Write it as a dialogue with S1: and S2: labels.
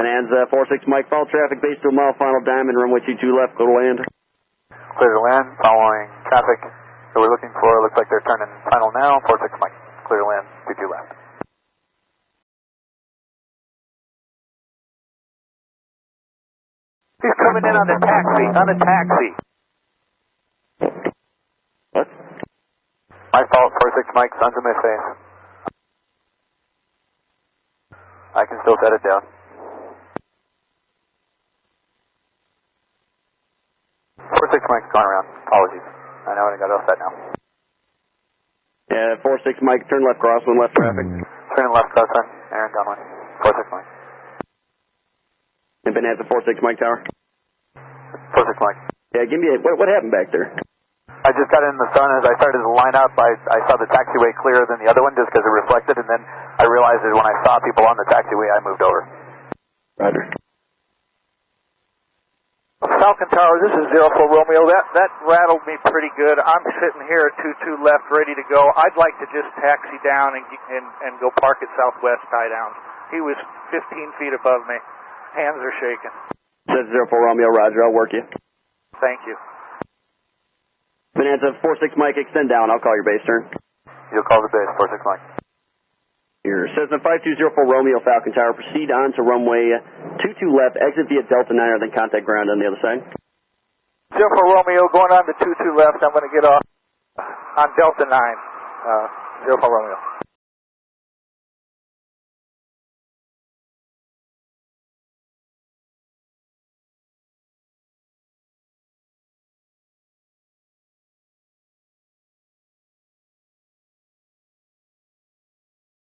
S1: Bonanza, 46 Mike, follow traffic base to a mile, final diamond, runway 22 left, go to land.
S2: Clear to land, following traffic that we're looking for. Looks like they're turning final now, 46 Mike. Clear to land, 22 left. He's coming in on the taxi,
S1: What?
S2: My fault, 46 Mike, sun's in my face. I can still set it down. 46 Mike's gone around, apologies. I know I got all set now.
S1: Yeah, 46 Mike, turn left crosswind, left traffic.
S2: Turning left, crosswind, Aaron downwind, 46 Mike.
S1: And Bonanza, 46 Mike Tower.
S2: 46 Mike.
S1: Yeah, give me a, what happened back there?
S2: I just got in the sun. As I started to line up, I saw the taxiway clearer than the other one just because it reflected, and then I realized that when I saw people on the taxiway, I moved over.
S1: Roger.
S3: Falcon Tower, this is 04 Romeo. That rattled me pretty good. I'm sitting here at 22 left, ready to go. I'd like to just taxi down and go park at Southwest tie down. He was 15 feet above me. Hands are shaking.
S1: Says 04 Romeo, Roger, I'll work you.
S3: Thank you.
S1: Bonanza, 46 Mike, extend down, I'll call your base turn.
S2: You'll call the base, 46 Mike.
S1: Your Cessna 5204 Romeo, Falcon Tower, proceed on to runway 22 left, exit via Delta 9, then contact ground on the other side.
S3: 04 Romeo, going on to 22 left. I'm going to get off on Delta 9. 04 Romeo.